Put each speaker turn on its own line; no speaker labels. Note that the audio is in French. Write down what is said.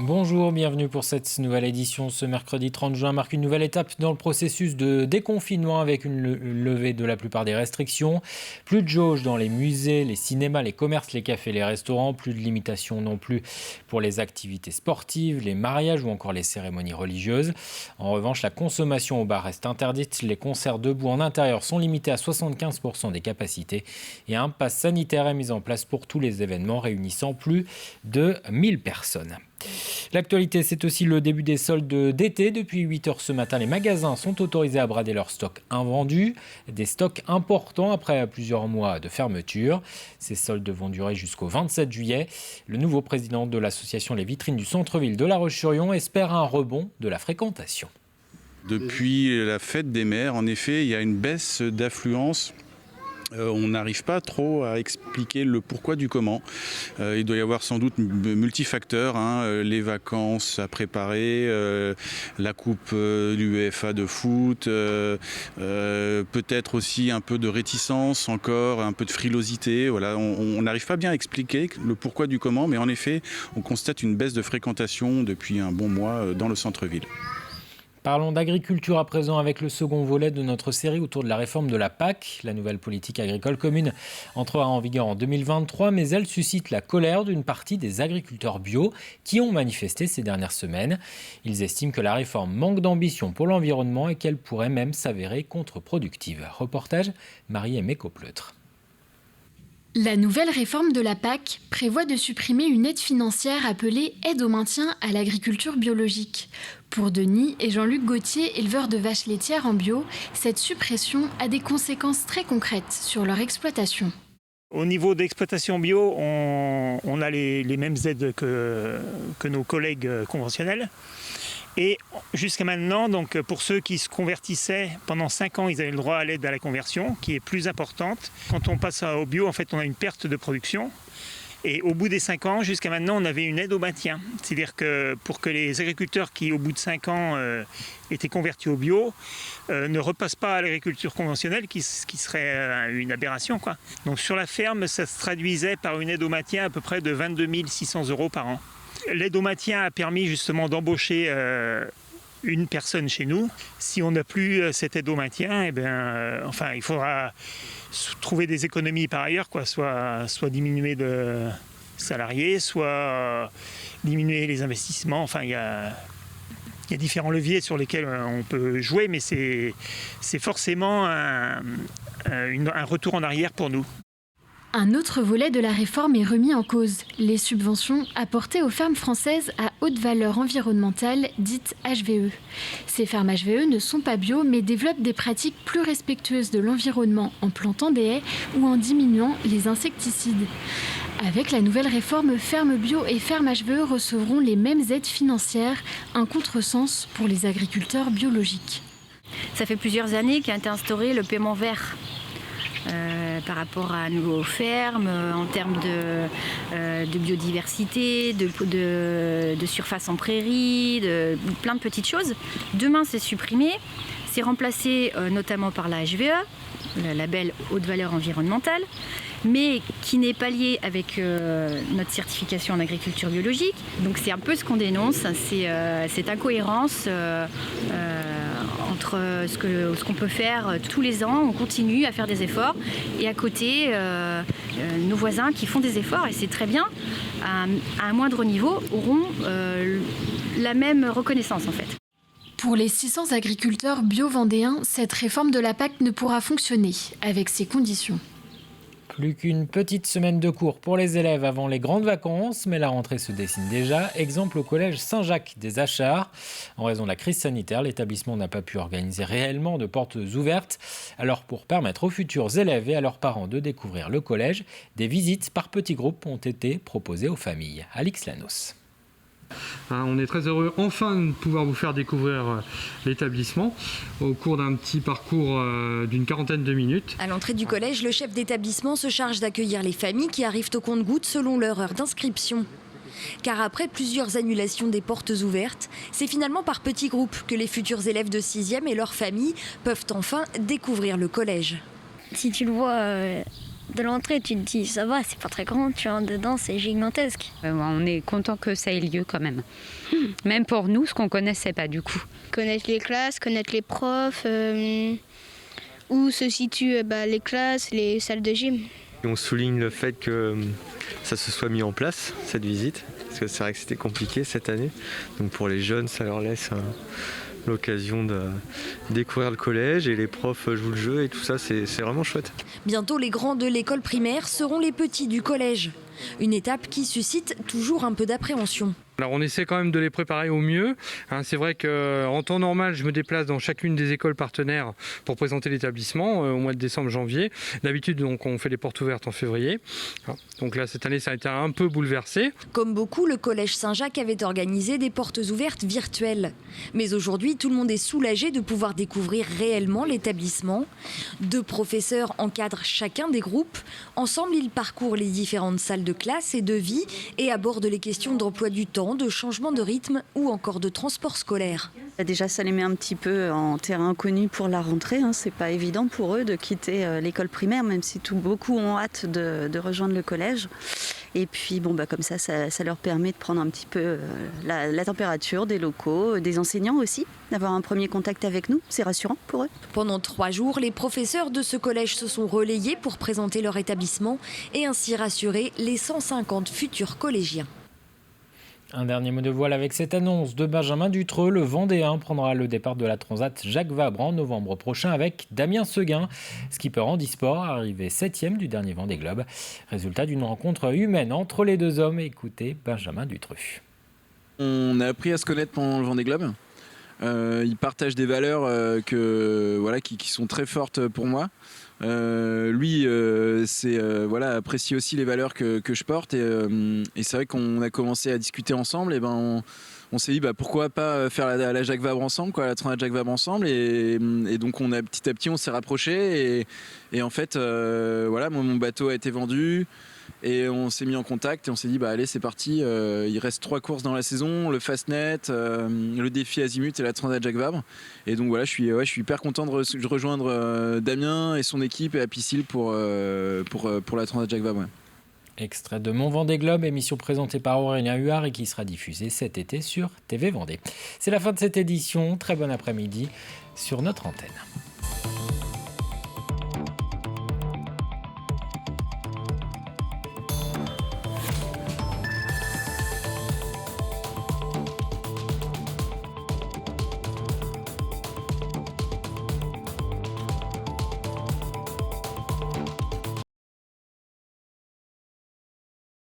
Bonjour, bienvenue pour cette nouvelle édition. Ce mercredi 30 juin marque une nouvelle étape dans le processus de déconfinement avec une levée de la plupart des restrictions. Plus de jauge dans les musées, les cinémas, les commerces, les cafés, les restaurants. Plus de limitations non plus pour les activités sportives, les mariages ou encore les cérémonies religieuses. En revanche, la consommation au bar reste interdite. Les concerts debout en intérieur sont limités à 75% des capacités. Et un pass sanitaire est mis en place pour tous les événements réunissant plus de 1000 personnes. L'actualité, c'est aussi le début des soldes d'été. Depuis 8 heures ce matin, les magasins sont autorisés à brader leurs stocks invendus. Des stocks importants après plusieurs mois de fermeture. Ces soldes vont durer jusqu'au 27 juillet. Le nouveau président de l'association Les Vitrines du centre-ville de La Roche-sur-Yon espère un rebond de la fréquentation.
Depuis la fête des mères, en effet, il y a une baisse d'affluence. On n'arrive pas trop à expliquer le pourquoi du comment. Il doit y avoir sans doute multifacteurs, les vacances à préparer, la coupe du UEFA de foot, peut-être aussi un peu de réticence encore, un peu de frilosité. Voilà, on n'arrive pas bien à expliquer le pourquoi du comment, mais en effet, on constate une baisse de fréquentation depuis un bon mois dans le centre-ville.
Parlons d'agriculture à présent avec le second volet de notre série autour de la réforme de la PAC. La nouvelle politique agricole commune entrera en vigueur en 2023, mais elle suscite la colère d'une partie des agriculteurs bio qui ont manifesté ces dernières semaines. Ils estiment que la réforme manque d'ambition pour l'environnement et qu'elle pourrait même s'avérer contre-productive. Reportage Marie-Aimée Copleutre.
La nouvelle réforme de la PAC prévoit de supprimer une aide financière appelée aide au maintien à l'agriculture biologique. Pour Denis et Jean-Luc Gauthier, éleveurs de vaches laitières en bio, cette suppression a des conséquences très concrètes sur leur exploitation.
Au niveau d'exploitation bio, on a les mêmes aides que nos collègues conventionnels. Et jusqu'à maintenant, donc pour ceux qui se convertissaient, pendant 5 ans, ils avaient le droit à l'aide à la conversion, qui est plus importante. Quand on passe au bio, en fait, on a une perte de production. Et au bout des 5 ans, jusqu'à maintenant, on avait une aide au maintien. C'est-à-dire que pour que les agriculteurs qui, au bout de 5 ans, étaient convertis au bio, ne repassent pas à l'agriculture conventionnelle, qui serait une aberration, quoi. Donc sur la ferme, ça se traduisait par une aide au maintien à peu près de 22 600 € par an. L'aide au maintien a permis justement d'embaucher une personne chez nous. Si on n'a plus cette aide au maintien, il faudra trouver des économies par ailleurs, quoi. Soit diminuer de salariés, soit diminuer les investissements. Enfin, il y a différents leviers sur lesquels on peut jouer, mais c'est forcément un retour en arrière pour nous.
Un autre volet de la réforme est remis en cause, les subventions apportées aux fermes françaises à haute valeur environnementale, dites HVE. Ces fermes HVE ne sont pas bio, mais développent des pratiques plus respectueuses de l'environnement en plantant des haies ou en diminuant les insecticides. Avec la nouvelle réforme, fermes bio et fermes HVE recevront les mêmes aides financières, un contresens pour les agriculteurs biologiques.
Ça fait plusieurs années qu'a été instauré le paiement vert. Par rapport à nos fermes, en termes de biodiversité, de surface en prairie, de plein de petites choses. Demain, c'est supprimé. C'est remplacé notamment par la HVE, le label haute valeur environnementale, mais qui n'est pas lié avec notre certification en agriculture biologique. Donc c'est un peu ce qu'on dénonce, c'est cette incohérence entre ce qu'on peut faire tous les ans. On continue à faire des efforts et à côté, nos voisins qui font des efforts, et c'est très bien, à un moindre niveau, auront la même reconnaissance en fait.
Pour les 600 agriculteurs bio-vendéens, cette réforme de la PAC ne pourra fonctionner avec ces conditions.
Plus qu'une petite semaine de cours pour les élèves avant les grandes vacances, mais la rentrée se dessine déjà. Exemple au collège Saint-Jacques des Achards. En raison de la crise sanitaire, l'établissement n'a pas pu organiser réellement de portes ouvertes. Alors pour permettre aux futurs élèves et à leurs parents de découvrir le collège, des visites par petits groupes ont été proposées aux familles. Alix Lanos.
On est très heureux enfin de pouvoir vous faire découvrir l'établissement au cours d'un petit parcours d'une quarantaine de minutes.
À l'entrée du collège, le chef d'établissement se charge d'accueillir les familles qui arrivent au compte-gouttes selon leur heure d'inscription. Car après plusieurs annulations des portes ouvertes, c'est finalement par petits groupes que les futurs élèves de 6e et leurs familles peuvent enfin découvrir le collège.
Si tu le vois de l'entrée, tu te dis ça va, c'est pas très grand, tu rentres dedans, c'est gigantesque.
On est content que ça ait lieu quand même. Même pour nous, ce qu'on connaissait pas du coup.
Connaître les classes, connaître les profs, où se situent les classes, les salles de gym.
On souligne le fait que ça se soit mis en place, cette visite, parce que c'est vrai que c'était compliqué cette année. Donc pour les jeunes, ça leur laisse l'occasion de découvrir le collège et les profs jouent le jeu et tout ça, c'est vraiment chouette.
Bientôt, les grands de l'école primaire seront les petits du collège. Une étape qui suscite toujours un peu d'appréhension.
Alors on essaie quand même de les préparer au mieux. C'est vrai qu'en temps normal, je me déplace dans chacune des écoles partenaires pour présenter l'établissement au mois de décembre, janvier. D'habitude, donc, on fait les portes ouvertes en février. Donc là, cette année, ça a été un peu bouleversé.
Comme beaucoup, le collège Saint-Jacques avait organisé des portes ouvertes virtuelles. Mais aujourd'hui, tout le monde est soulagé de pouvoir découvrir réellement l'établissement. 2 professeurs encadrent chacun des groupes. Ensemble, ils parcourent les différentes salles de classe et de vie et abordent les questions d'emploi du temps, de changement de rythme ou encore de transport scolaire.
Déjà, ça les met un petit peu en terrain inconnu pour la rentrée. C'est pas évident pour eux de quitter l'école primaire, même si beaucoup ont hâte de rejoindre le collège. Et puis, comme ça leur permet de prendre un petit peu la température des locaux, des enseignants aussi, d'avoir un premier contact avec nous. C'est rassurant pour eux.
Pendant 3 jours, les professeurs de ce collège se sont relayés pour présenter leur établissement et ainsi rassurer les 150 futurs collégiens.
Un dernier mot de voile avec cette annonce de Benjamin Dutreux. Le Vendéen prendra le départ de la Transat Jacques Vabre en novembre prochain avec Damien Seguin, skipper handisport, arrivé 7e du dernier Vendée Globe. Résultat d'une rencontre humaine entre les 2 hommes. Écoutez Benjamin Dutreux.
On a appris à se connaître pendant le Vendée Globe. Il partage des valeurs qui sont très fortes pour moi. Lui apprécie aussi les valeurs que je porte et c'est vrai qu'on a commencé à discuter ensemble et on s'est dit pourquoi pas faire la Jacques Vabre ensemble, la Transat Jacques Vabre ensemble et donc petit à petit on s'est rapprochés et en fait mon bateau a été vendu. Et on s'est mis en contact et on s'est dit allez c'est parti, il reste 3 courses dans la saison, le Fastnet, le défi Azimut et la Transat Jacques Vabre. Et donc voilà, je suis hyper content de rejoindre Damien et son équipe et Apicil pour la Transat Jacques Vabre. Ouais.
Extrait de Mon Vendée Globe, émission présentée par Aurélien Huard et qui sera diffusée cet été sur TV Vendée. C'est la fin de cette édition, très bon après-midi sur notre antenne.